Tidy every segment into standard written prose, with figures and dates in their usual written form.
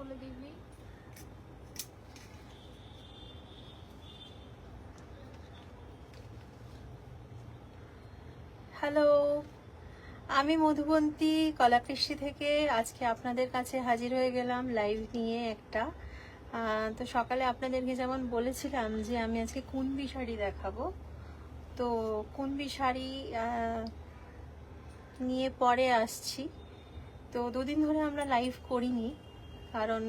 বলে দিবি। হ্যালো, আমি মধুবন্তী কলাকৃষ্টি থেকে আজকে আপনাদের কাছে হাজির হয়ে গেলাম লাইভ নিয়ে একটা। তো সকালে আপনাদেরকে যেমন বলেছিলাম যে আমি আজকে কুনবি শাড়ি দেখাবো, তো কুনবি শাড়ি নিয়ে পরে আসছি। তো দুদিন ধরে আমরা লাইভ করিনি, কারণ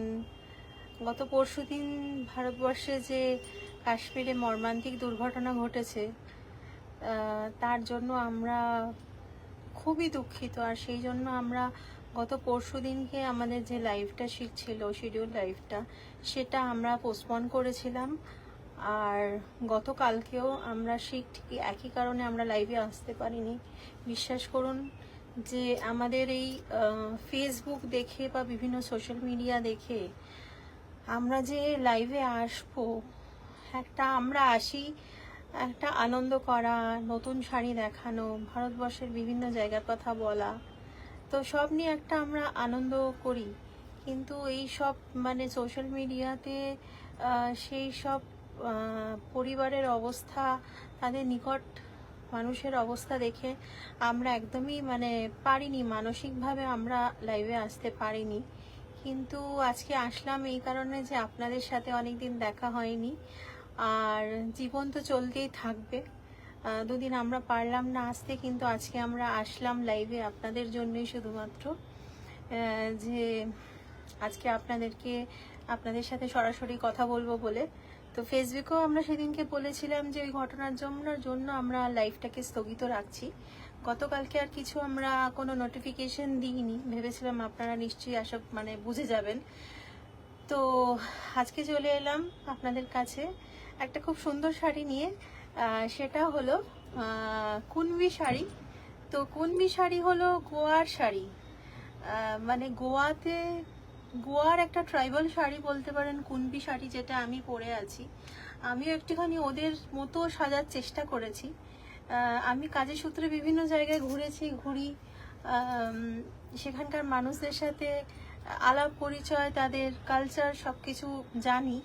গত পরশুদিন ভারতবর্ষে যে কাশ্মীরে মর্মান্তিক দুর্ঘটনা ঘটেছে, তার জন্য আমরা খুবই দুঃখিত। আর সেই জন্য আমরা গত পরশুদিনকে আমাদের যে লাইভটা ছিল শিডিউল লাইভটা, সেটা আমরা পোস্টপন করেছিলাম। আর গতকালকেও আমরা ঠিক একই কারণে আমরা লাইভে আসতে পারিনি। বিশ্বাস করুন যে আমাদের এই ফেসবুক দেখে বা বিভিন্ন সোশ্যাল মিডিয়া দেখে আমরা যে লাইভে আসবো, আমরা আসি একটা আনন্দ করা, নতুন শাড়ি দেখানো, ভারতবর্ষের বিভিন্ন জায়গার কথা বলা, তো সব নিয়ে একটা আমরা আনন্দ করি। কিন্তু এই সব মানে সোশ্যাল মিডিয়াতে সেই সব পরিবারের অবস্থা, তাদের নিকট মানুষের অবস্থা দেখে আমরা একদমই মানে পারিনি, মানসিকভাবে আমরা লাইভে আসতে পারিনি। কিন্তু আজকে আসলাম এই কারণে যে আপনাদের সাথে অনেকদিন দেখা হয়নি, আর জীবন তো চলতেই থাকবে। দুদিন আমরা পারলাম না আসতে, কিন্তু আজকে আমরা আসলাম লাইভে আপনাদের জন্যই শুধুমাত্র, যে আজকে আপনাদের সাথে সরাসরি কথা বলবো বলে। তো ফেসবুকেও আমরা সেদিনকে বলেছিলাম যে ওই ঘটনার জন্য আমরা লাইভটাকে স্থগিত রাখছি। গতকালকে আর কিছু আমরা কোনো নোটিফিকেশন দিইনি, ভেবেছিলাম আপনারা নিশ্চয়ই আসব মানে বুঝে যাবেন। তো আজকে চলে এলাম আপনাদের কাছে একটা খুব সুন্দর শাড়ি নিয়ে, সেটা হলো কুনবি শাড়ি। তো কুনবি শাড়ি হলো গোয়ার শাড়ি, মানে গোয়ার একটা ট্রাইবাল শাড়ি বলতে পারেন কুনবি শাড়ি, যেটা আমি পরে আছি। আমিও একটুখানি ওদের মতো সাজার চেষ্টা করেছি। আমি কাজের সূত্রে বিভিন্ন জায়গায় ঘুরি, সেখানকার মানুষদের সাথে আলাপ পরিচয়, তাদের কালচার সব কিছু জানি।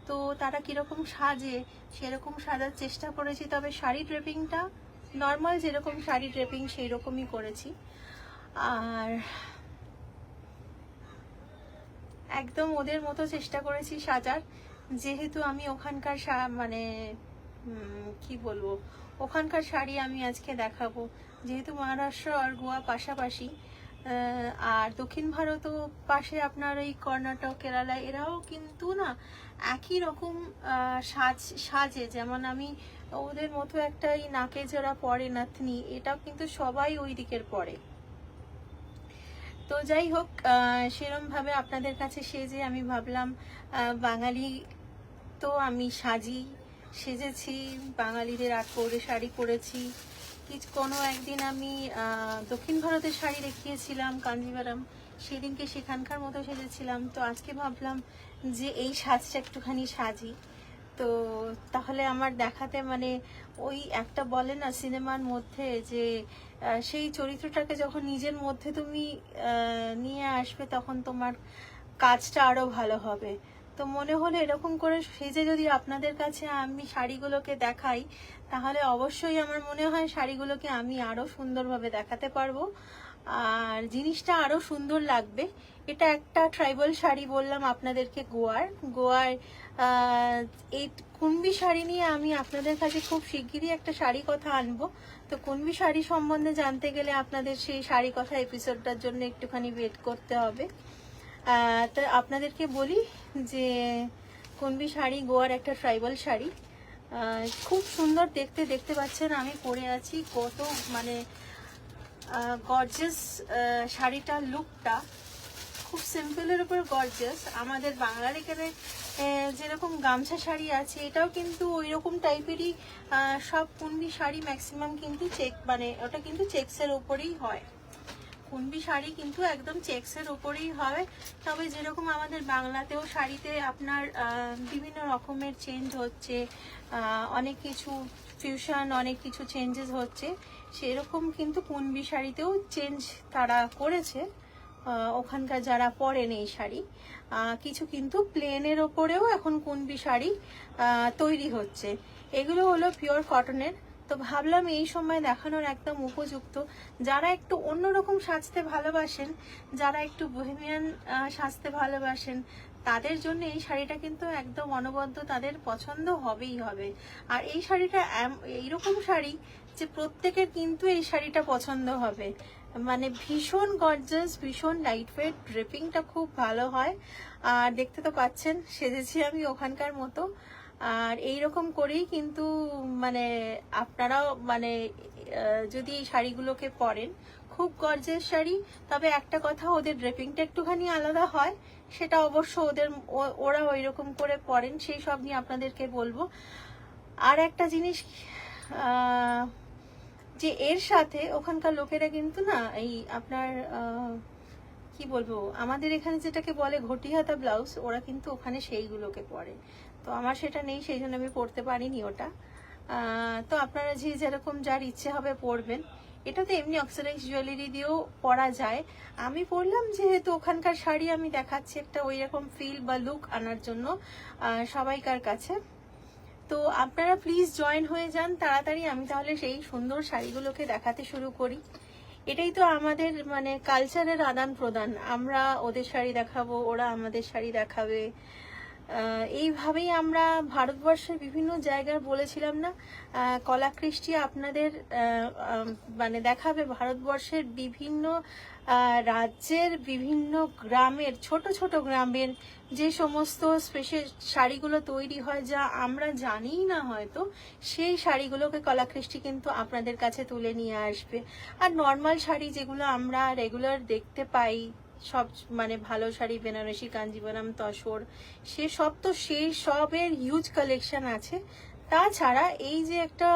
তো তারা কীরকম সাজে সেরকম সাজার চেষ্টা করেছি, তবে শাড়ি ড্রেপিংটা নর্মাল যেরকম শাড়ি ড্রেপিং সেই রকমই করেছি। আর একদম ওদের মতো চেষ্টা করেছি সাজার, যেহেতু আমি ওখানকার মানে কি বলবো, ওখানকার শাড়ি আমি আজকে দেখাবো। যেহেতু মহারাষ্ট্র আর গোয়া পাশাপাশি, আর দক্ষিণ ভারতও পাশে, আপনার এই কর্ণাটক, কেরালা, এরাও কিন্তু না একই রকম সাজে। যেমন আমি ওদের মতো একটা এই নাকে যারা পরে নাতনি, এটাও কিন্তু সবাই ওই দিকের পরে। তো যাই হোক, সেরম ভাবে আপনাদের কাছে সেজে আমি ভাবলাম বাঙালি তো আমি সেজেছি, বাঙালিদের আটপৌরে শাড়ি পরেছি। কোনো একদিন আমি দক্ষিণ ভারতের শাড়ি দেখিয়েছিলাম কাঞ্জিভারাম, সেদিনকে সেখানকার মতো সেজেছিলাম। তো আজকে ভাবলাম যে এই সাজটা একটুখানি সাজি, তো তাহলে আমার দেখাতে মানে ওই একটা বলে না সিনেমার মধ্যে যে সেই চরিত্রটাকে যখন নিজের মধ্যে তুমি নিয়ে আসবে, তখন তোমার কাজটা আরো ভালো হবে। তো মনে হলো এরকম করে সেজে যদি আপনাদের কাছে আমি শাড়িগুলোকে দেখাই, তাহলে অবশ্যই আমার মনে হয় শাড়িগুলোকে আমি আরো সুন্দরভাবে দেখাতে পারবো, আর জিনিসটা আরো সুন্দর লাগবে। এটা একটা ট্রাইবাল শাড়ি বললাম আপনাদেরকে, গোয়ার এই কুনবি শাড়ি নিয়ে আমি আপনাদের কাছে খুব শিগগিরই একটা শাড়ি কথা আনবো। তো কুনবি শাড়ি সম্বন্ধে জানতে গেলে আপনাদের সেই শাড়ি কথা এপিসোডটার জন্য একটুখানি ওয়েট করতে হবে। তো আপনাদেরকে বলি যে কুনবি শাড়ি গোয়ার একটা ট্রাইবাল শাড়ি, খুব সুন্দর দেখতে পাচ্ছেন আমি পরে আছি, কত মানে গর্জিয়াস শাড়িটার লুকটা, খুব সিম্পলের উপর গর্জিয়াস। আমাদের বাংলার এখানে যেরকম গামছা শাড়ি আছে, এটাও কিন্তু ওই রকম টাইপেরই। সব কুনবি শাড়ি ম্যাক্সিমাম কিন্তু মানে ওটা কিন্তু চেক্সের উপরেই হয়। কুনবি শাড়ি কিন্তু একদম চেক্সের উপরেই হয়। তবে যেরকম আমাদের বাংলাতেও শাড়িতে আপনার বিভিন্ন রকমের চেঞ্জ হচ্ছে, অনেক কিছু ফিউশন, অনেক কিছু চেঞ্জেস হচ্ছে, সেরকম কিন্তু কুনবি শাড়িতেও চেঞ্জ তারা করেছে। ওখানকার যারা পরেন এই শাড়ি, কিছু কিন্তু প্লেনের ওপরেও এখন কুনবি শাড়ি তৈরি হচ্ছে। এগুলো হলো পিওর কটনের। তো ভাবলাম এই সময় দেখানোর একদম উপযুক্ত। যারা একটু অন্যরকম সাজতে ভালোবাসেন, যারা একটু বোহেমিয়ান সাজতে ভালোবাসেন, তাদের জন্য এই শাড়িটা কিন্তু একদম অনবদ্য, তাদের পছন্দ হবেই হবে। আর এই শাড়িটা এইরকম শাড়ি যে প্রত্যেকের কিন্তু এই শাড়িটা পছন্দ হবে। মানে ভীষণ গর্জাস, ভীষণ লাইট ওয়েট, ড্রেপিংটা খুব ভালো হয়। আর দেখতে তো পাচ্ছেন সেজেছি আমি ওখানকার মতো। আর এইরকম করেই কিন্তু মানে আপনারাও মানে যদি এই শাড়িগুলোকে পরেন, খুব গর্জেস শাড়ি। তবে একটা কথা, ওদের ড্রেপিংটা একটুখানি আলাদা হয়, সেটা অবশ্য ওরা ওই রকম করে পরেন, সেই সব নিয়ে আপনাদেরকে বলবো। আর একটা জিনিস, যে এর সাথে ওখানকার লোকেরা কিন্তু না এই আপনার কি বলবো, আমাদের এখানে যেটাকে বলে ঘটি হাতা ব্লাউজ, ওরা কিন্তু ওখানে সেইগুলোকে পরে। তো আমার সেটা নেই, সেই জন্য আমি পরতে পারিনি ওটা। তো আপনারা যেরকম যার ইচ্ছে হবে পরবেন। এটা তো এমনি অক্সিডাইজ জুয়েলারি দিয়েও পরা যায়। আমি পরলাম যেহেতু ওখানকার শাড়ি আমি দেখাচ্ছি, একটা ওই রকম ফিল বা লুক আনার জন্য সবাইকার কাছে। তো আপনারা প্লিজ জয়েন হয়ে যান তাড়াতাড়ি। আমি তাহলে সেই সুন্দর শাড়িগুলোকে দেখাতে শুরু করি। এটাই তো আমাদের মানে কালচারের আদান প্রদান। আমরা ওদের শাড়ি দেখাবো, ওরা আমাদের শাড়ি দেখাবে। এইভাবেই আমরা ভারতবর্ষের বিভিন্ন জায়গার, বলেছিলাম না, কলাকৃষ্টি আপনাদের মানে দেখাবে ভারতবর্ষের বিভিন্ন রাজ্যের বিভিন্ন গ্রামের, ছোট ছোট গ্রামের যে সমস্ত স্পেশাল শাড়িগুলো তৈরি হয়, যা আমরা জানিই না হয়তো, সেই শাড়িগুলোকে কলাকৃষ্টি কিন্তু আপনাদের কাছে তুলে নিয়ে আসবে। আর নর্মাল শাড়ি যেগুলো আমরা রেগুলার দেখতে পাই, সব মানে ভালো শাড়ি, বেনারসি, কাঞ্জিবরম, তসর, সেসব তো সেই সবের হিউজ কালেকশন আছে। তাছাড়া এই যে একটা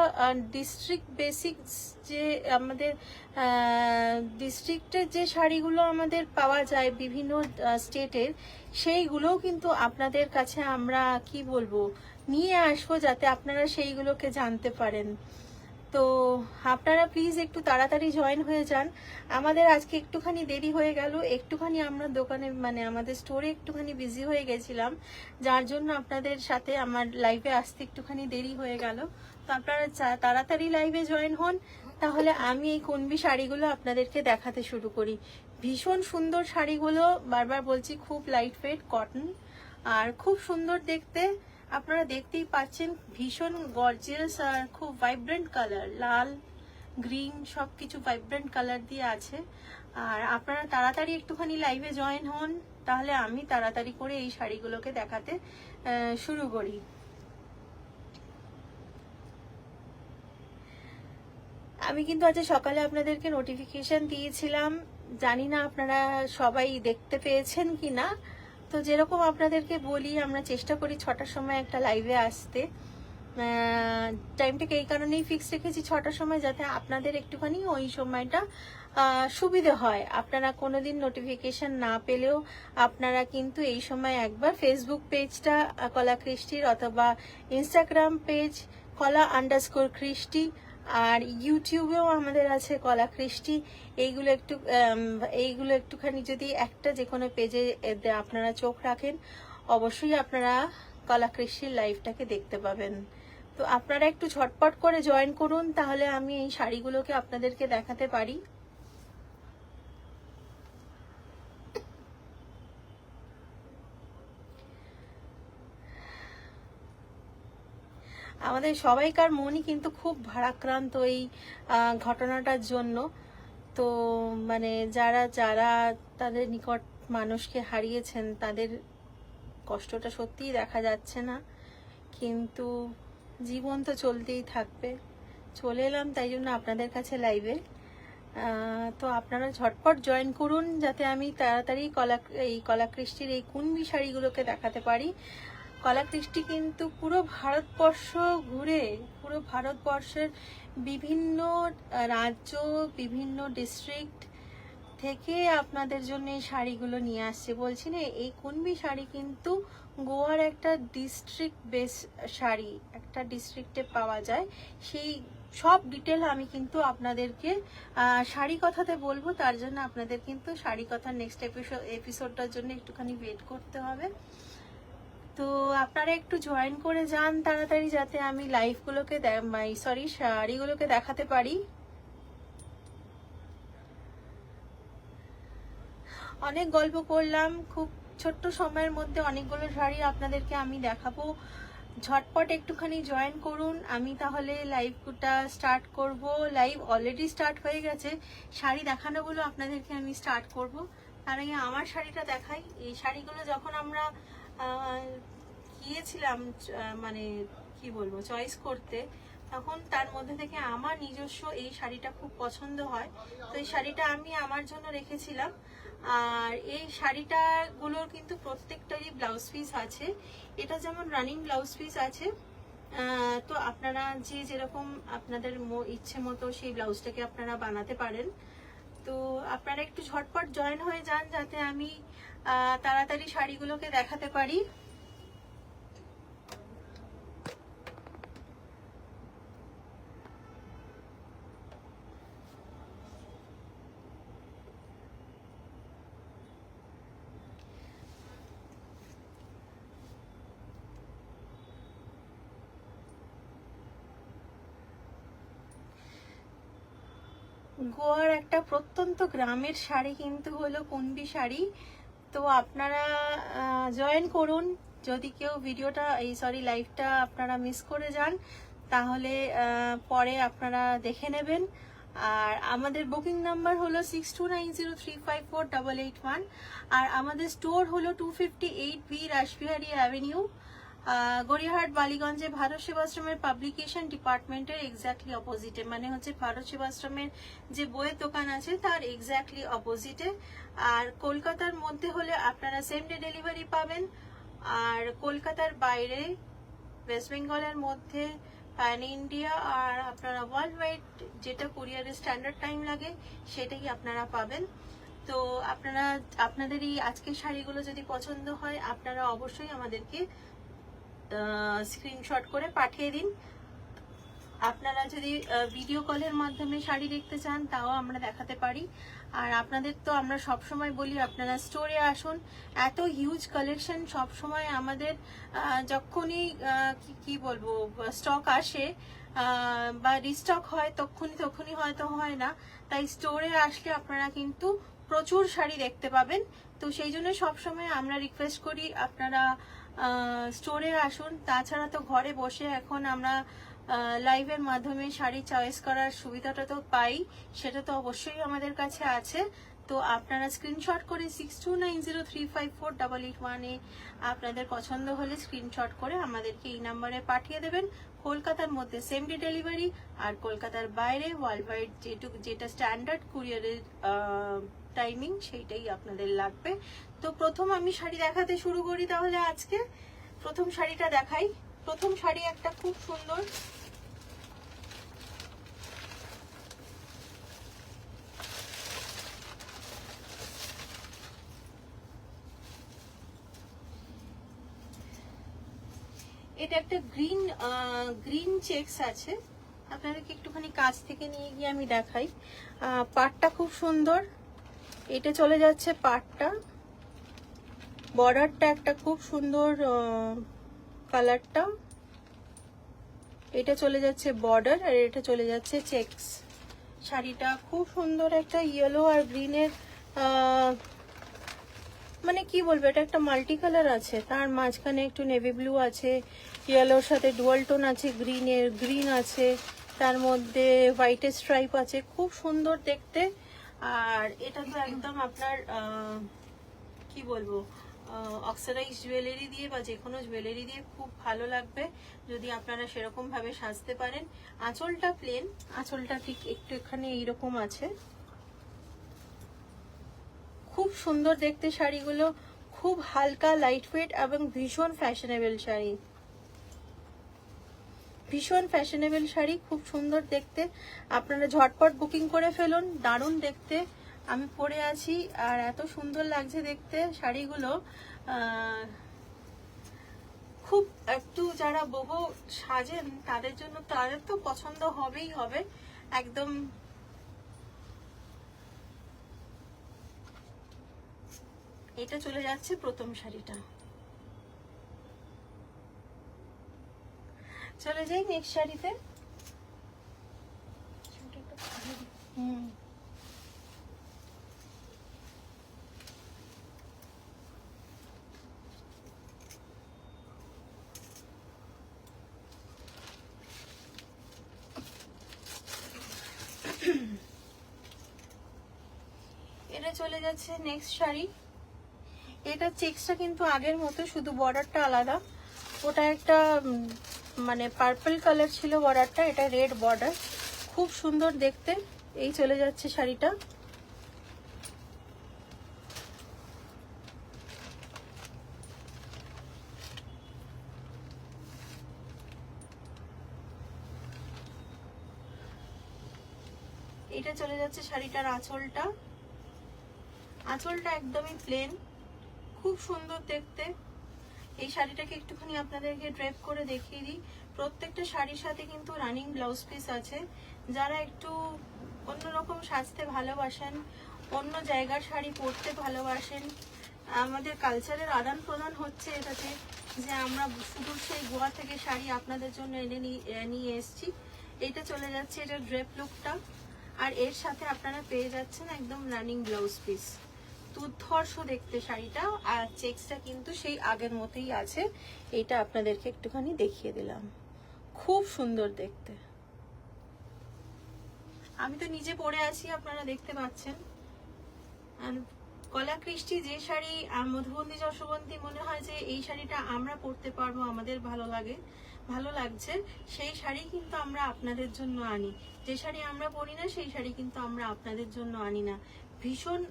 ডিস্ট্রিক্ট বেসিক্স, যে আমাদের ডিস্ট্রিক্টের যে শাড়িগুলো আমাদের পাওয়া যায় বিভিন্ন স্টেটের, সেইগুলোও কিন্তু আপনাদের কাছে আমরা কি বলবো নিয়ে আসবো, যাতে আপনারা সেইগুলোকে জানতে পারেন। তো আপনারা প্লিজ একটু তাড়াতাড়ি জয়েন হয়ে যান। আমাদের আজকে একটুখানি দেরি হয়ে গেল, একটুখানি আমরা দোকানে মানে আমাদের স্টোরে একটুখানি বিজি হয়ে গেছিলাম, যার জন্য আপনাদের সাথে আমার লাইভে আসতে একটুখানি দেরি হয়ে গেল। তো আপনারা তাড়াতাড়ি লাইভে জয়েন হন, তাহলে আমি এই কুনবি শাড়িগুলো আপনাদেরকে দেখাতে শুরু করি। ভীষণ সুন্দর শাড়িগুলো, বারবার বলছি, খুব লাইট ওয়েট কটন আর খুব সুন্দর দেখতে। আপনারা দেখতেই পাচ্ছেন ভীষণ গর্জিয়াস আর খুব ভাইব্রেন্ট কালার, লাল গ্রিন সবকিছু ভাইব্রেন্ট কালার দিয়ে আছে। আর আপনারা তাড়াতাড়ি একটুখানি লাইভে জয়েন হন, তাহলে আমি তাড়াতাড়ি করে এই শাড়িগুলোকে দেখাতে শুরু করি। আমি কিন্তু আজ সকালে আপনাদেরকে নোটিফিকেশন দিয়েছিলাম, জানি না আপনারা সবাই দেখতে পেয়েছেন কি না। তো যেরকম আপনাদেরকে বলি, আমরা চেষ্টা করি 6টার সময় একটা লাইভে আসতে। টাইমটাকে এই কারণেই ফিক্স রেখেছি 6টার সময়, যাতে আপনাদের একটুখানি ওই সময়টা সুবিধে হয়। আপনারা কোনোদিন নোটিফিকেশন না পেলেও আপনারা কিন্তু এই সময় একবার ফেসবুক পেজটা কলাকৃষ্টির, অথবা ইনস্টাগ্রাম পেজ কলা_কৃষ্টি, আর ইউটিউবেও আমাদের আছে কলাকৃষ্টি, এইগুলো একটুখানি যদি একটা যে কোনো পেজে আপনারা চোখ রাখেন, অবশ্যই আপনারা কলাকৃষ্টির লাইভটাকে দেখতে পাবেন। তো আপনারা একটু ঝটপট করে জয়েন করুন, তাহলে আমি এই শাড়িগুলোকে আপনাদেরকে দেখাতে পারি। আমাদের সবাইকার মনই কিন্তু খুব ভারাক্রান্ত এই ঘটনাটার জন্য। তো মানে যারা যারা তাদের নিকট মানুষকে হারিয়েছেন, তাদের কষ্টটা সত্যিই দেখা যাচ্ছে না, কিন্তু জীবন তো চলতেই থাকবে। চলে এলাম তাই জন্য আপনাদের কাছে লাইভে। তো আপনারা ঝটপট জয়েন করুন, যাতে আমি তাড়াতাড়ি এই কলাকৃষ্টির এই কুনবি শাড়িগুলোকে দেখাতে পারি। কলাকৃষ্টি কিন্তু পুরো ভারতবর্ষ ঘুরে, পুরো ভারতবর্ষের বিভিন্ন রাজ্য, বিভিন্ন ডিস্ট্রিক্ট থেকে আপনাদের জন্য এই শাড়িগুলো নিয়ে আসছে। বলছি না, এই কুনবি শাড়ি কিন্তু গোয়ার একটা ডিস্ট্রিক্ট বেস শাড়ি, একটা ডিস্ট্রিক্টে পাওয়া যায়। সেই সব ডিটেল আমি কিন্তু আপনাদেরকে শাড়ি কথাতে বলবো, তার জন্য আপনাদের কিন্তু শাড়ি কথার নেক্সট এপিসোডটার জন্য একটুখানি ওয়েট করতে হবে। তো আপনারা একটু জয়েন করে যান তাড়াতাড়ি, যাতে আমি লাইভগুলোকে শাড়িগুলোকে দেখাতে পারি। অনেক গল্প করলাম, খুব ছোট্ট সময়ের মধ্যে অনেকগুলো শাড়ি আপনাদেরকে আমি দেখাবো। ঝটপট একটুখানি জয়েন করুন, আমি তাহলে লাইভটা স্টার্ট করব। লাইভ অলরেডি স্টার্ট হয়ে গেছে, শাড়ি দেখানোগুলো আপনাদেরকে আমি স্টার্ট করব। তার আগে আমার শাড়িটা দেখাই। এই শাড়িগুলো যখন আমরা গিয়েছিলাম মানে কি বলবো চয়েস করতে, তখন তার মধ্যে থেকে আমার নিজস্ব এই শাড়িটা খুব পছন্দ হয়, তো এই শাড়িটা আমি আমার জন্য রেখেছিলাম। আর এই শাড়িটা গুলোর কিন্তু প্রত্যেকটারই ব্লাউজ পিস আছে। এটা যেমন রানিং ব্লাউজ পিস আছে, তো আপনারা যে যেরকম আপনাদের ইচ্ছে মতো সেই ব্লাউজটাকে আপনারা বানাতে পারেন। তো আপনারা একটু ঝটপট জয়েন হয়ে যান, যাতে আমি তাড়াতাড়ি শাড়িগুলোকে দেখাতে পারি। গোয়ার একটা প্রত্যন্ত গ্রামের শাড়ি কিন্তু হলো কুন্ডি শাড়ি। তো আপনারা জয়েন করুন। যদি কেউ ভিডিওটা লাইভটা আপনারা মিস করে যান, তাহলে পরে আপনারা দেখে নেবেন। আর আমাদের বুকিং নাম্বার হলো 6290354881। আর আমাদের স্টোর হলো 258B রাসবিহারী অ্যাভিনিউ, গড়িয়াহাট, বালিগঞ্জে, ভারত সেবাশ্রমের পাবলিকেশন ডিপার্টমেন্টের এক্স্যাক্টলি অপোজিটে, মানে হচ্ছে ভারত সেবাশ্রমের যে বইয়ের দোকান আছে তার এক্স্যাক্টলি অপোজিটে। আর কলকাতার মধ্যে হলে আপনারা সেম ডে ডেলিভারি পাবেন। আর কলকাতার বাইরে ওয়েস্ট বেঙ্গলের মধ্যে প্যান ইন্ডিয়া আর আপনারা ওয়ার্ল্ড ওয়াইড যেটা কুরিয়ারের স্ট্যান্ডার্ড টাইম লাগে সেটাই আপনারা পাবেন। তো আপনারা আপনাদের এই আজকের শাড়িগুলো যদি পছন্দ হয়, আপনারা অবশ্যই আমাদেরকে স্ক্রিনশট করে পাঠিয়ে দিন। আপনারা যদি ভিডিও কলের মাধ্যমে শাড়ি দেখতে চান, তাও আমরা দেখাতে পারি। আর আপনাদের তো আমরা সব সময় বলি আপনারা স্টোরে আসুন, এত হিউজ কালেকশন সব সময় আমাদের যখনই কি বলবো স্টক আসে বা রিস্টক হয় তখনই হয়তো হয় না, তাই স্টোরে আসলে আপনারা কিন্তু প্রচুর শাড়ি দেখতে পাবেন। তো সেই জন্য সবসময় আমরা রিকোয়েস্ট করি আপনারা স্টোরে আসুন। তাছাড়া তো ঘরে বসে এখন আমরা লাইভের মাধ্যমে শাড়ি চয়েস করার সুবিধাটা তো পাই, সেটা তো অবশ্যই আমাদের কাছে আছে। তো আপনারা স্ক্রিনশট করে 6290354881 আপনাদের পছন্দ হলে স্ক্রিনশট করে আমাদেরকে এই নাম্বারে পাঠিয়ে দেবেন। কলকাতার মধ্যে সেম ডে ডেলিভারি, আর কলকাতার বাইরে ওয়ার্ল্ড ওয়াইড যেটা স্ট্যান্ডার্ড কুরিয়ারের টাইমিং সেইটাই আপনাদের লাগবে। তো প্রথম আমি শাড়ি দেখাতে শুরু করি, তাহলে আজকে প্রথম শাড়িটা দেখাই। প্রথম শাড়ি একটা খুব সুন্দর, এটা একটা গ্রিন চেকস আছে। আপনাদেরকে একটুখানি কাছ থেকে নিয়ে গিয়ে আমি দেখাই। পাটটা খুব সুন্দর, এটা চলে যাচ্ছে পাটটা, বর্ডারটা একটা খুব সুন্দর কালারটা, এটা চলে যাচ্ছে বর্ডার, আর এটা চলে যাচ্ছে চেকস। শাড়িটা খুব সুন্দর, একটা ইয়েলো আর গ্রিনের মানে কি বলবো, এটা একটা মাল্টি কালার আছে, তার মাঝখানে একটু নেভি ব্লু আছে, ইয়েলোর সাথে ডুয়াল টোন আছে, গ্রিন আছে, তার মধ্যে হোয়াইটের স্ট্রাইপ আছে, খুব সুন্দর দেখতে। আর এটা তো একদম আপনার কি বলবো অক্সিডাইজ জুয়েলারি দিয়ে বা যে কোনো জুয়েলারি দিয়ে খুব ভালো লাগবে যদি আপনারা সেরকম ভাবে সাজতে পারেন। আঁচলটা প্লেন, আঁচলটা ঠিক একটু এখানে এইরকম আছে, খুব সুন্দর দেখতে শাড়িগুলো, খুব হালকা লাইট ওয়েট এবং ভীষণ ফ্যাশনেবল শাড়ি, ভীষণ ফ্যাশনেবল শাড়ি, খুব সুন্দর দেখতে। আপনারা ঝটপট বুকিং করে ফেলুন, দারুণ দেখতে। আমি পরে আছি আর এত সুন্দর লাগছে দেখতে শাড়িগুলো, খুব একটু যারা বহু সাজেন তাদের জন্য, তাদের তো পছন্দ হবেই হবে একদম। এটা চলে যাচ্ছে প্রথম শাড়িটা। চলে যাই নেক্সট শাড়িতে। এটা চলে যাচ্ছে নেক্সট শাড়ি। এটা চেক্সটা কিন্তু আগের মতো, শুধু বর্ডারটা আলাদা। ওটা একটা মানে পার্পল কালার ছিল বর্ডারটা, এটা রেড বর্ডার, খুব সুন্দর দেখতে। এই চলে যাচ্ছে শাড়িটা। এটা চলে যাচ্ছে শাড়িটার আঁচলটা। আঁচলটা একদমই প্লেন, খুব সুন্দর দেখতে। এই শাড়িটাকে একটুখানি আপনাদেরকে ড্রেপ করে দেখিয়ে দিই। প্রত্যেকটা শাড়ির সাথে কিন্তু রানিং ব্লাউজ পিস আছে। যারা একটু অন্যরকম সাজতে ভালোবাসেন, অন্য জায়গার শাড়ি পরতে ভালোবাসেন, আমাদের কালচারের আদান প্রদান হচ্ছে এটাতে, যে আমরা শুধু সেই গোয়া থেকে শাড়ি আপনাদের জন্য এনে নিয়ে এসেছি। এটা চলে যাচ্ছে এটা ড্রেপ লুকটা, আর এর সাথে আপনারা পেয়ে যাচ্ছেন একদম রানিং ব্লাউজ পিস। দুর্ধর্ষ দেখতে শাড়িটা, আর চেক্সটা কিন্তু সেই আগের মতোই আছে। এটা আপনাদেরকে একটুখানি দেখিয়ে দিলাম, খুব সুন্দর দেখতে। আমি তো নিজে পরে আছি, আপনারা দেখতে পাচ্ছেন। কলা কৃষ্টি যে শাড়ি, মধুবন্তী যশোবন্তী মনে হয় যে এই শাড়িটা আমরা পরতে পারবো, আমাদের ভালো লাগছে, সেই শাড়ি কিন্তু আমরা আপনাদের জন্য আনি। যে শাড়ি আমরা পরি না সেই শাড়ি কিন্তু আমরা আপনাদের জন্য আনি না। ভীষণ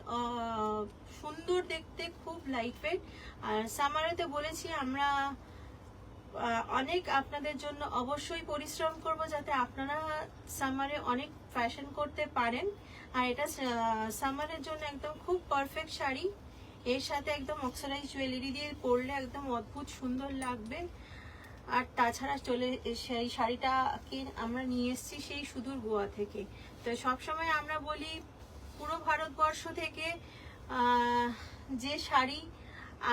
সুন্দর দেখতে, খুব লাইট ওয়েট। আর সামারেতে বলেছি আমরা অনেক আপনাদের জন্য অবশ্যই পরিশ্রম করব, যাতে আপনারা সামারে অনেক ফ্যাশন করতে পারেন। আর এটা সামারের জন্য একদম খুব পারফেক্ট শাড়ি। এর সাথে একদম অক্সিডাইজ জুয়েলারি দিয়ে পরলে একদম অদ্ভুত সুন্দর লাগবে। আর তাছাড়া সেই শাড়িটাকে আমরা নিয়ে এসেছি সেই সুদূর গোয়া থেকে। তো সবসময় আমরা বলি পুরো ভারতবর্ষ থেকে যে শাড়ি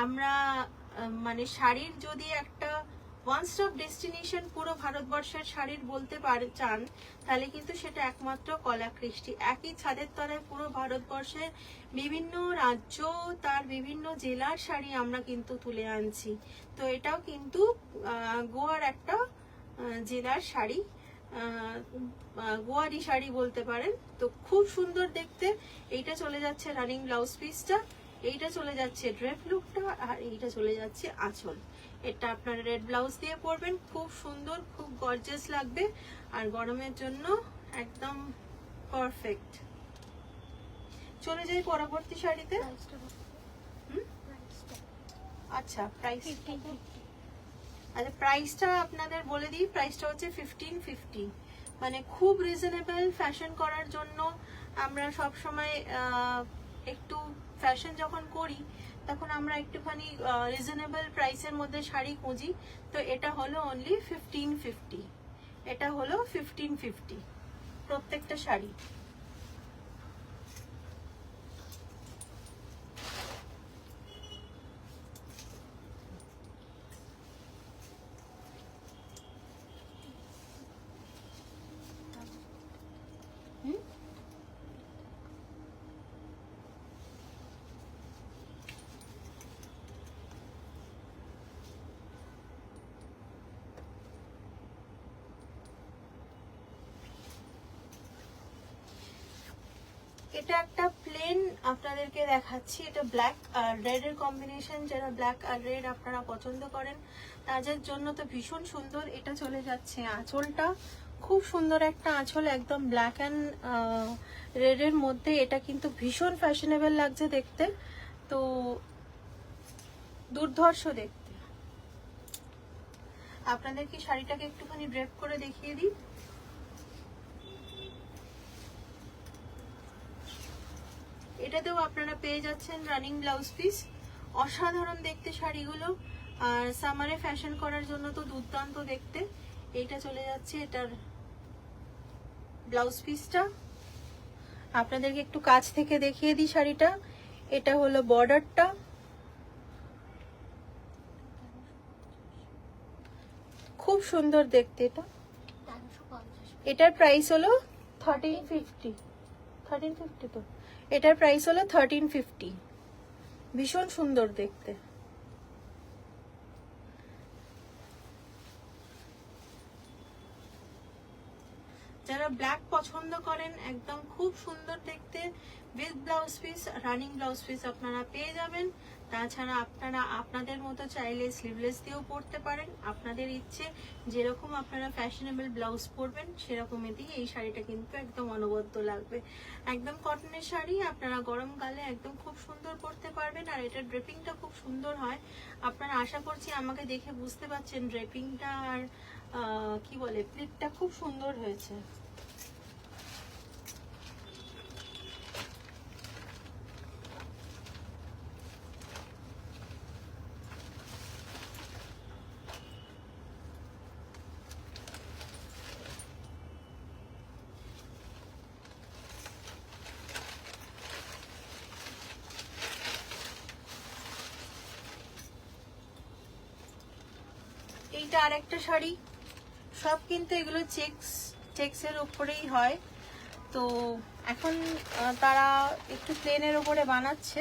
আমরা মানে শাড়ির যদি একটা ওয়ান স্টপ ডেস্টিনেশন পুরো ভারতবর্ষের শাড়ির বলতে চান, তাহলে কিন্তু সেটা একমাত্র কলা কৃষ্টি। একই ছাদের তলায় পুরো ভারতবর্ষের বিভিন্ন রাজ্য, তার বিভিন্ন জেলার শাড়ি আমরা কিন্তু তুলে আনছি। তো এটাও কিন্তু গোয়ার একটা জেলার শাড়ি, গোয়ারি শাড়ি বলতে পারেন। তো খুব সুন্দর দেখতে। এইটা চলে যাচ্ছে রানিং ব্লাউজ পিসটা, এইটা চলে যাচ্ছে ড্রেপ লুকটা, আর এইটা চলে যাচ্ছে আঁচল। এটা আপনারা রেড ব্লাউজ দিয়ে পরবেন, খুব সুন্দর, খুব গর্জিয়াস লাগবে, আর গরমের জন্য একদম পারফেক্ট। চলে যাই পরবর্তী শাড়িতে। আচ্ছা প্রাইসটা আপনাদের বলে দিই। প্রাইসটা হচ্ছে 1550, মানে খুব রিজনেবল। ফ্যাশন করার জন্য আমরা সব সময় একটু ফ্যাশন যখন করি তখন আমরা একটুখানি রিজনেবল প্রাইসের মধ্যে শাড়ি খুঁজি। তো এটা হলো অনলি 1550, এটা হলো 1550 প্রত্যেকটা শাড়ি। এটা একটা প্লেন আপনাদেরকে দেখাচ্ছি। এটা ব্ল্যাক আর রেড এর কম্বিনেশন। যারা ব্ল্যাক আর রেড আপনারা পছন্দ করেন তাদের জন্য তো ভীষণ সুন্দর। এটা চলে যাচ্ছে আঁচলটা, খুব সুন্দর একটা আঁচল, একদম ব্ল্যাক অ্যান্ড রেড এর মধ্যে। এটা কিন্তু ভীষণ ফ্যাশনেবল লাগছে দেখতে, তো দুর্ধর্ষ দেখতে। আপনাদের কি শাড়িটাকে একটুখানি ড্রেপ করে দেখিয়ে দিই। এটাতেও আপনারা পেয়ে যাচ্ছেন রানিং ব্লাউজ পিস। অসাধারণ দেখতে শাড়িগুলো, আর সামারে ফ্যাশন করার জন্য তো দুর্দান্ত দেখতে। এইটা চলে যাচ্ছে এটার ব্লাউজ পিসটা, আপনাদেরকে একটু কাছ থেকে দেখিয়ে দিই শাড়িটা। এটা হলো বর্ডারটা, খুব সুন্দর দেখতে। এটার প্রাইস হলো 1350। 1350 তো, এটার প্রাইস হলো 1350। ভীষণ সুন্দর দেখতে। যারা ব্ল্যাক পছন্দ করেন, একদম খুব সুন্দর দেখতে, with blouse piece, running blouse piece আপনারা পেয়ে যাবেন। তাছাড়া আপনারা আপনাদের মতো চাইলে স্লিভলেস দিয়েও পরতে পারেন। আপনাদের ইচ্ছে যেরকম আপনারা ফ্যাশনেবল ব্লাউজ পরবেন সেরকমই দিয়ে এই শাড়িটা কিন্তু একদম অনবদ্য লাগবে। একদম কটনের শাড়ি, আপনারা গরমকালে একদম খুব সুন্দর পরতে পারবেন। আর এটার ড্রেপিংটা খুব সুন্দর হয়। আপনারা আশা করছি আমাকে দেখে বুঝতে পারছেন ড্রেপিংটা আর কি বলে প্লিটটা খুব সুন্দর হয়েছে। এইটা আরেকটা শাড়ি, সব কিন্তু এগুলো চেক্সের উপরেই হয়। তো এখন তারা একটু প্লেনের ওপরে বানাচ্ছে,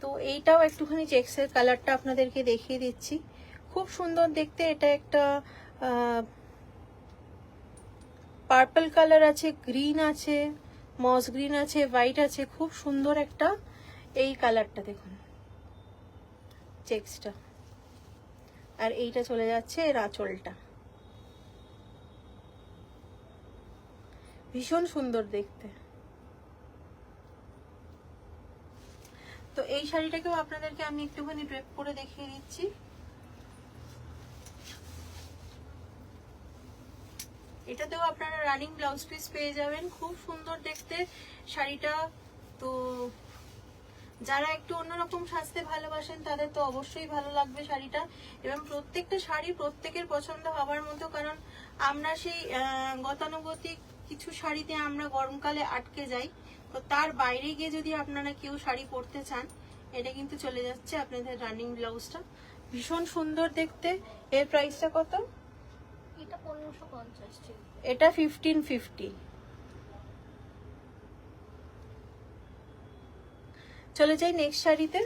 তো এইটাও একটুখানি চেক্সের কালারটা আপনাদেরকে দেখিয়ে দিচ্ছি। খুব সুন্দর দেখতে। এটা একটা পার্পল কালার আছে, গ্রিন আছে, মস গ্রিন আছে, হোয়াইট আছে, খুব সুন্দর একটা এই কালারটা দেখুন চেক্সটা। আর এইটা চলে যাচ্ছে এর আঁচলটা, ভীষণ সুন্দর দেখতে। তো এই শাড়িটাকেও আপনাদেরকে আমি একটুখানি ড্রেপ করে দেখিয়ে দিচ্ছি। এটাতেও আপনারা রানিং ব্লাউজ পিস পেয়ে যাবেন, খুব সুন্দর দেখতে শাড়িটা। তো যারা একটু অন্যরকম সাজতে ভালোবাসেন তাদের তো অবশ্যই ভালো লাগবে শাড়িটা। এবং প্রত্যেকটা শাড়ি প্রত্যেকের পছন্দ হওয়ার মতো, কারণ আমরা সেই গতানুগতিক কিছু শাড়িতে আমরা গরমকালে আটকে যাই। তো তার বাইরে গিয়ে যদি আপনারা কেউ শাড়ি পরতে চান, এটা কিন্তু চলে যাচ্ছে আপনাদের রানিং ব্লাউজটা, ভীষণ সুন্দর দেখতে। এর প্রাইসটা কত? এটা 1550। এটা 1550। চলে যাই নেক্সট শাড়িতে।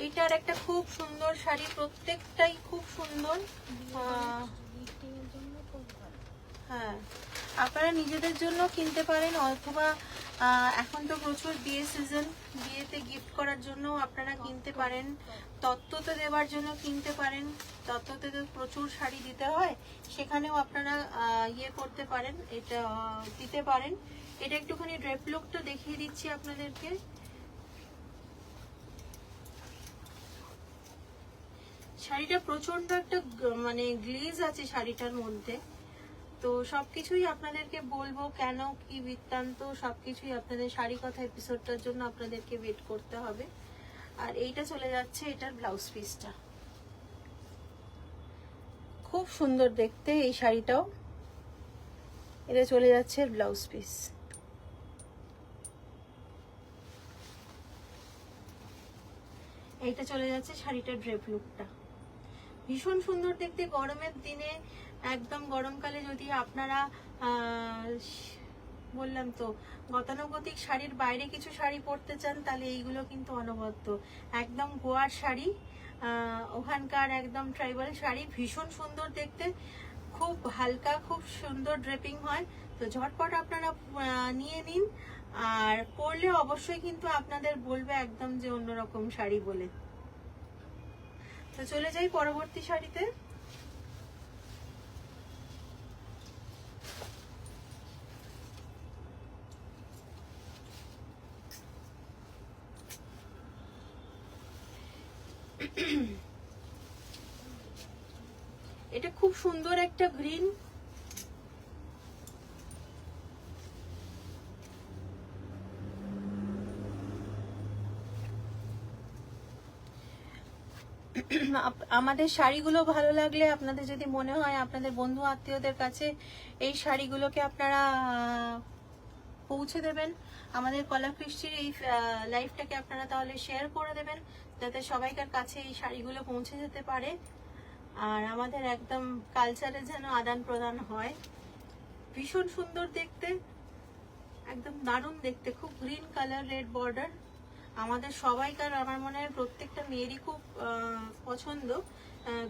এইটার একটা খুব সুন্দর শাড়ি, প্রত্যেকটাই খুব সুন্দর। হ্যাঁ, আপনারা নিজেদের জন্য কিনতে পারেন, অথবা এখন তো প্রচুর বিয়ে সিজন, বিয়েতে গিফট করার জন্য আপনারা কিনতে পারেন, তত্ত্বতে দেওয়ার জন্য কিনতে পারেন। তত্ত্বতে তো প্রচুর শাড়ি দিতে হয়, সেখানেও আপনারা ইয়ে করতে পারেন, এটা দিতে পারেন। এটা একটুখানি ড্রেপ লুকটা দেখিয়ে দিচ্ছি আপনাদেরকে। শাড়িটা প্রচন্ড একটা মানে গ্লেজ আছে শাড়িটার মধ্যে। তো সবকিছুই আপনাদেরকে বলবো, কেন কি বৃত্তান্ত সবকিছুই আপনাদের শাড়ি কথা এপিসোডটার জন্য আপনাদেরকে ওয়েট করতে হবে। আর এইটা চলে যাচ্ছে এটার ব্লাউজ পিসটা, খুব সুন্দর দেখতে এই শাড়িটাও। এটা চলে যাচ্ছে ব্লাউজ পিস। এইটা চলে যাচ্ছে শাড়িটার ড্রেপ লুকটা, ভীষণ সুন্দর দেখতে। গরমের দিনে একদম গরমকালে যদি আপনারা বললাম তো গতানুগতিক শাড়ির বাইরে কিছু শাড়ি পরতে চান, তাহলে এইগুলো কিন্তু অনবদ্য। একদম গোয়ার শাড়ি, ওখানকার একদম ট্রাইবাল শাড়ি, ভীষণ সুন্দর দেখতে, খুব হালকা, খুব সুন্দর ড্রেপিং হয়। তো ঝটপট আপনারা নিয়ে নিন, আর পরলে অবশ্যই কিন্তু আপনাদের বলবে একদম যে অন্যরকম শাড়ি বলে। তো চলে যাই পরবর্তী শাড়িতে। এটা খুব সুন্দর একটা গ্রিন, আমাদের শাড়িগুলো ভালো লাগলে, আপনাদের যদি মনে হয় আপনাদের বন্ধু আত্মীয়দের কাছে এই শাড়িগুলোকে আপনারা পৌঁছে দেবেন, আমাদের কলাকৃষ্টির এই লাইফটাকে আপনারা তাহলে শেয়ার করে দেবেন, যাতে সবাইকার কাছে এই শাড়িগুলো পৌঁছে যেতে পারে, আর আমাদের একদম কালচারে যেন আদান প্রদান হয়। ভীষণ সুন্দর দেখতে, একদম দারুণ দেখতে, খুব গ্রিন কালার, রেড বর্ডার। আমাদের সবাইকার, আমার মনে হয় প্রত্যেকটা মেয়েরই খুব পছন্দ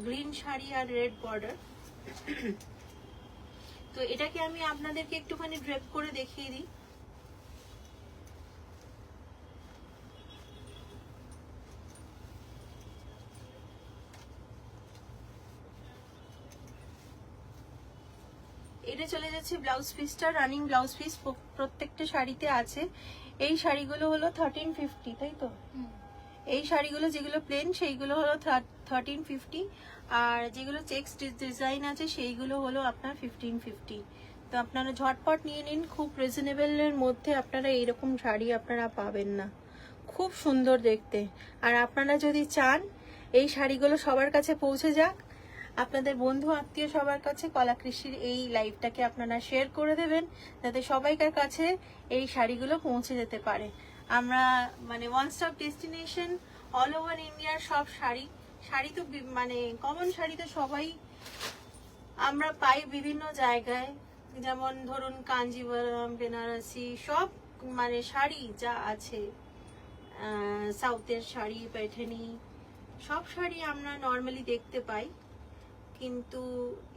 গ্রিন শাড়ি আর রেড বর্ডার। তো এটাকে আমি আপনাদেরকে একটুখানি ড্রেপ করে দেখিয়ে দিই। এটা চলে যাচ্ছে ব্লাউজ পিসটা, রানিং ব্লাউজ পিস প্রত্যেকটা শাড়িতে আছে। এই শাড়িগুলো হলো 1350, তাই তো? এই শাড়িগুলো যেগুলো প্লেন সেইগুলো হলো 1350, আর যেগুলো চেক্স ডিজাইন আছে সেইগুলো হলো আপনার 1550। তো আপনারা ঝটপট নিয়ে নিন, খুব রিজনেবলের মধ্যে আপনারা এইরকম শাড়ি আপনারা পাবেন না, খুব সুন্দর দেখতে। আর আপনারা যদি চান এই শাড়িগুলো সবার কাছে পৌঁছে যাক, আপনাদের বন্ধু আত্মীয় সবার কাছে কলাকৃষির এই লাইভটাকে আপনারা শেয়ার করে দেবেন, যাতে সবাইকার কাছে এই শাড়িগুলো পৌঁছে যেতে পারে। আমরা মানে one stop destination, all over ইন্ডিয়ার সব শাড়ি তো মানে কমন শাড়ি তো সবাই আমরা পাই বিভিন্ন জায়গায়, যেমন ধরুন কাঞ্জিভরম, বেনারসি, সব মানে শাড়ি যা আছে, সাউথের শাড়ি, প্যাঠানি, সব শাড়ি আমরা নর্মালি দেখতে পাই, কিন্তু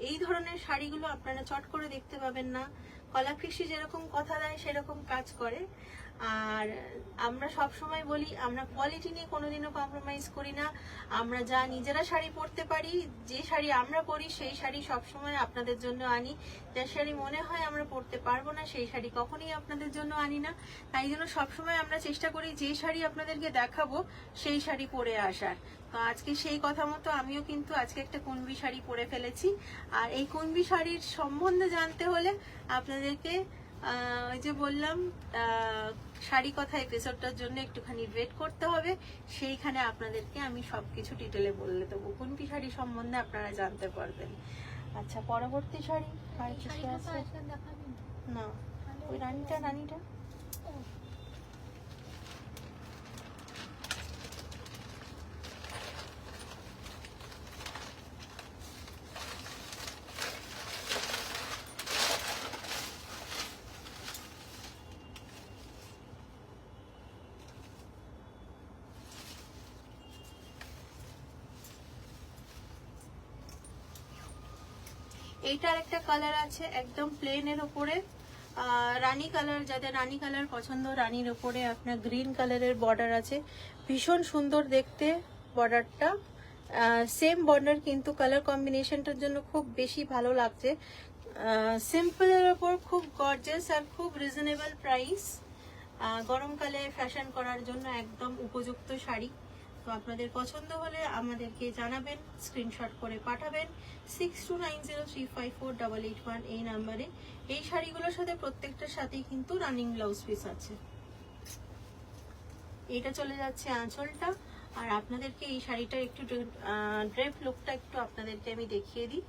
এই ধরনের শাড়িগুলো আপনারা চট করে দেখতে পাবেন না। কলাকৃষি যেরকম কথা দেয় সেরকম কাজ করে। আর আমরা সব সময় বলি, আমরা কোয়ালিটি নিয়ে কোনোদিনও কম্প্রোমাইজ করি না। আমরা যা নিজেরা শাড়ি পরতে পারি, যে শাড়ি আমরা পরি সেই শাড়ি সবসময় আপনাদের জন্য আনি। যে শাড়ি মনে হয় আমরা পরতে পারবো না সেই শাড়ি কখনোই আপনাদের জন্য আনি না। তাই জন্য সবসময় আমরা চেষ্টা করি যে শাড়ি আপনাদেরকে দেখাবো সেই শাড়ি পরে আসার। তো আজকে সেই কথা মতো আমিও কিন্তু আজকে একটা কুনবি শাড়ি পরে ফেলেছি। আর এই কুনবি শাড়ির সম্বন্ধে জানতে হলে আপনাদেরকে ওই যে বললাম শাড়ি কথা এপিসোডটার জন্য একটুখানি ওয়েট করতে হবে, সেইখানে আপনাদেরকে আমি সবকিছু ডিটেলে বলে দেবো, কুনবি শাড়ি সম্বন্ধে আপনারা জানতে পারবেন। আচ্ছা, পরবর্তী শাড়ি আর কিছু আছে? না, ওই রানীটা এইটার একটা কালার আছে একদম প্লেনের ওপরে, রানী কালার, যাদের রানী কালার পছন্দ, রানীর ওপরে আপনার গ্রিন কালারের বর্ডার আছে, ভীষণ সুন্দর দেখতে বর্ডারটা। সেম বর্ডার কিন্তু কালার কম্বিনেশনটার জন্য খুব বেশি ভালো লাগছে। সিম্পলের ওপর খুব গর্জিয়াস আর খুব রিজনেবল প্রাইস, গরমকালে ফ্যাশন করার জন্য একদম উপযুক্ত শাড়ি। তো আপনাদের পছন্দ হলে আমাদেরকে জানাবেন, স্ক্রিনশট করে পাঠাবেন 6290354881 এই নাম্বারে। এই শাড়িগুলোর সাথে প্রত্যেকটার সাথেই কিন্তু রানিং ব্লাউজ পিস আছে। এটা চলে যাচ্ছে আঁচলটা। আর আপনাদেরকে এই শাড়িটা একটু ড্রেপ লুকটা একটু আপনাদেরকে আমি দেখিয়ে দিই।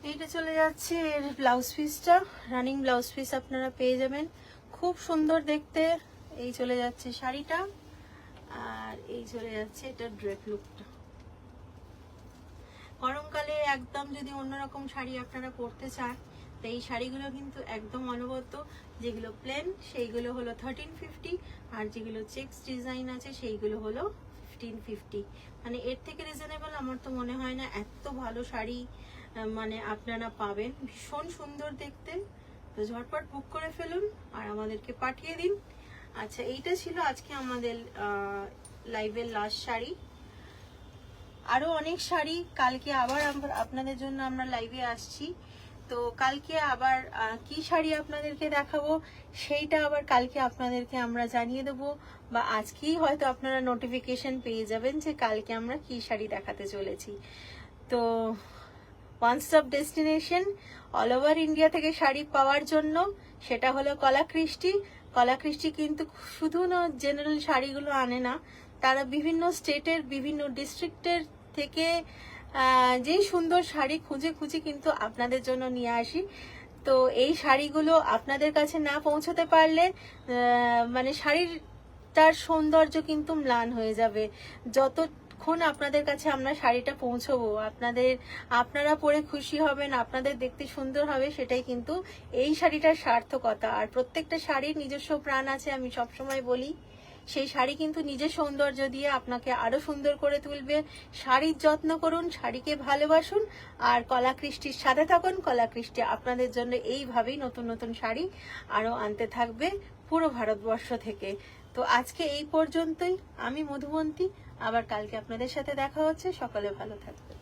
এইটা চলে যাচ্ছে এর ব্লাউজ পিসটা, রানিং ব্লাউজ পিস আপনারা পেয়ে যাবেন, খুব সুন্দর দেখতে। এই চলে যাচ্ছে শাড়িটা, আর এই চলে যাচ্ছে এটা ড্রেপ লুকটা। গরমকালে একদম যদি অন্যরকম শাড়ি আপনারা পরতে চান, তো এই শাড়িগুলো কিন্তু একদম অনবদ্য। যেগুলো প্লেন সেইগুলো হলো 1350, আর যেগুলো চেক্স ডিজাইন আছে সেইগুলো হলো 1550। মানে এর থেকে রিজনেবল আমার তো মনে হয় না। এত ভালো শাড়ি মানে আপনারা পাবেন, ভীষণ সুন্দর দেখতে। তো ঝটপট বুক করে ফেলুন আর আমাদেরকে পাঠিয়ে দিন। আচ্ছা, এইটা ছিল আজকে আমাদের লাইভের লাস্ট শাড়ি। আরো অনেক শাড়ি কালকে আবার আপনাদের জন্য আমরা লাইভে আসছি। তো কালকে আবার কি শাড়ি আপনাদেরকে দেখাবো সেইটা আবার কালকে আপনাদেরকে আমরা জানিয়ে দেবো, বা আজকেই হয়তো আপনারা নোটিফিকেশন পেয়ে যাবেন যে কালকে আমরা কি শাড়ি দেখাতে চলেছি। তো one stop destination all over India থেকে শাড়ি পাওয়ার জন্য, সেটা হলো কলাকৃষ্টি। কলাকৃষ্টি কিন্তু শুধু না জেনারেল শাড়িগুলো আনে না, তারা বিভিন্ন স্টেটের বিভিন্ন ডিস্ট্রিক্টের থেকে যেই সুন্দর শাড়ি খুঁজে খুঁজে কিন্তু আপনাদের জন্য নিয়ে আসি। তো এই শাড়িগুলো আপনাদের কাছে না পৌঁছতে পারলে মানে শাড়ির তার সৌন্দর্য কিন্তু ম্লান হয়ে যাবে। যতক্ষণ আপনাদের কাছে আমরা শাড়িটা পৌঁছবো, আপনারা পরে খুশি হবেন, আপনাদের দেখতে সুন্দর হবে, সেটাই কিন্তু এই শাড়িটার সার্থকতা। আর প্রত্যেকটা শাড়ির নিজস্ব প্রাণ আছে, আমি সবসময় বলি। সেই শাড়ি কিন্তু নিজের সৌন্দর্য দিয়ে আপনাকে আরো সুন্দর করে তুলবে। শাড়ির যত্ন করুন, শাড়িকে ভালোবাসুন, আর কলাকৃষ্টির সাথে থাকুন। কলাকৃষ্টি আপনাদের জন্য এইভাবেই নতুন নতুন শাড়ি আরো আনতে থাকবে পুরো ভারতবর্ষ থেকে। তো আজকে এই পর্যন্তই। আমি মধুবন্তী, আবার কালকে আপনাদের সাথে দেখা হচ্ছে। সকলে ভালো থাকবে।